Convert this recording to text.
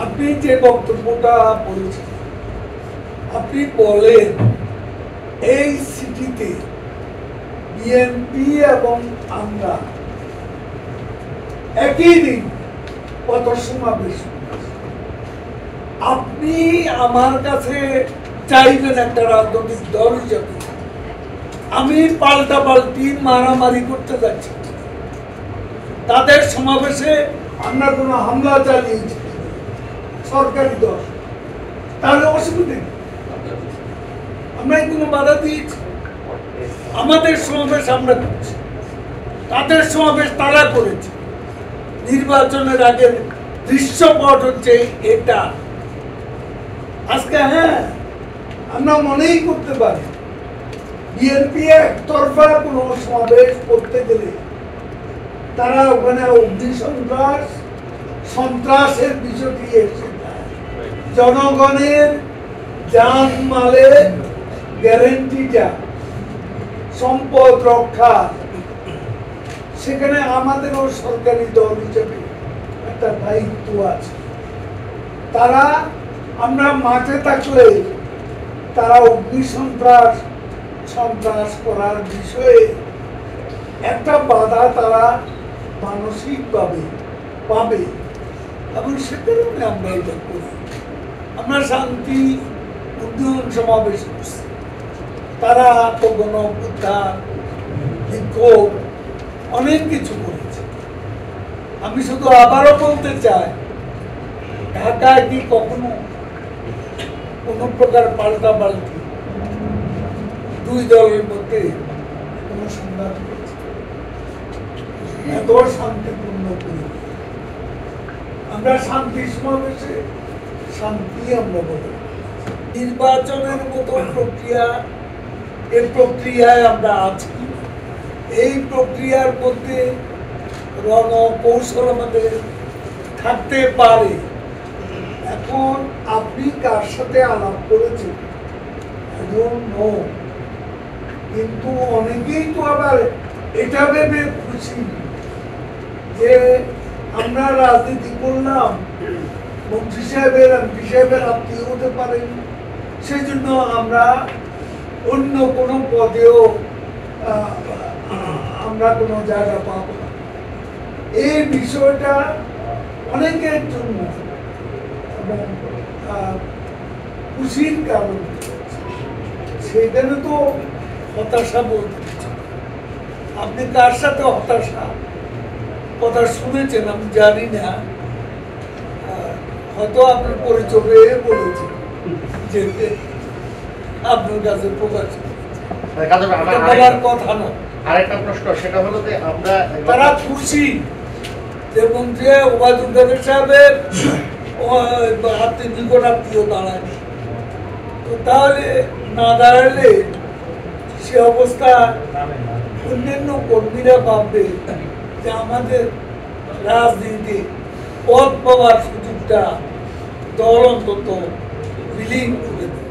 আপনি যে বক্তব্যটা বলেছেন, আপনি বলেন এই সিটিতে বিএনপি এবং আমরা একই দিন কত সমাবেশ, আপনি আমার কাছে চাইবেন একটা রাজনৈতিক দল হিসেবে আমি পাল্টাপাল্টি মারামারি করতে যাচ্ছি, তাদের সমাবেশে আমরা কোনো হামলা চালিয়েছি সরকারি দল, তাহলে অসুবিধা নেই, আমরা কোনো বাধা দিয়েছি? আমাদের সমাবেশ আমরা করছি, তাদের সমাবেশ তারা করেছে। নির্বাচনের আগের দৃশ্যপট হচ্ছে এটা। আজকে হ্যাঁ আমরা মনেই করতে পারি বিএনপি একতরফা কোনো সমাবেশ করতে গেলে তারা ওখানে অগ্নি সন্ত্রাসের বিষয়টি এসে যায়, জনগণের জান মালের গ্যারেন্টিটা, সম্পদ রক্ষা, সেখানে আমাদেরও সরকারি দল হিসেবে একটা দায়িত্ব আছে। তারা আমরা মাঠে থাকলে তারা অগ্নি সন্ত্রাস করার বিষয়ে একটা বাধা তারা মানসিকভাবে পাবে, এবং সে কারণে আমরা এটা করি। আমরা শান্তি উন্নয়ন সমাবেশ করছি, তারা আত্মগণ উত্থান বিক্ষোভ অনেক কিছু করেছে। আমি শুধু আবারও বলতে চাই, ঢাকায় কি কখনো কোন প্রকার পাল্টাপাল্টি দুই দলের মধ্যে কোন সংঘাত হয়েছে? এত শান্তিপূর্ণ পরিবেশ, আমরা শান্তি সমাবেশে শান্তি আমরা বলি। নির্বাচনের মতো প্রক্রিয়া, এই প্রক্রিয়ায় আমরা আছি। এই প্রক্রিয়ার মধ্যে রণকৌশল আমাদের থাকতে পারে। এখন আপনি কার সাথে আলাপ করেছেন কিন্তু অনেকেই তো আবার এটা ভেবে খুশি যে আমরা রাজনীতি করলাম, মন্ত্রী সাহেবের এমপি সাহেবের আত্মীয় হতে পারেন, সেই জন্য আমরা অন্য কোনো পদেও আমরা কোনো জায়গা পাব না। এই বিষয়টা অনেকের জন্য এবং খুশির কারণ, সেখানে তো হতাশা বলতে আপনি কার সাথে হতাশা কথা শুনেছেন আমি জানি না, হয়তো আপনার পরিচয় বলেছে যে আপনার কাছে প্রকাশ বলার কথা না। আরেকটা প্রশ্ন, সেটা হলো যে আমরা তারা খুশি যে মন্ত্রী ওবায়দুল কাদের সাহেবের হাতে নিকট আত্মীয় দাঁড়ায়নি, তো তাহলে না দাঁড়ালে সে অবস্থা অন্যান্য কর্মীরা ভাববে যে আমাদের রাজনীতি পদ পাওয়ার সুযোগটা দল অন্তত বিলীন করে দেবে।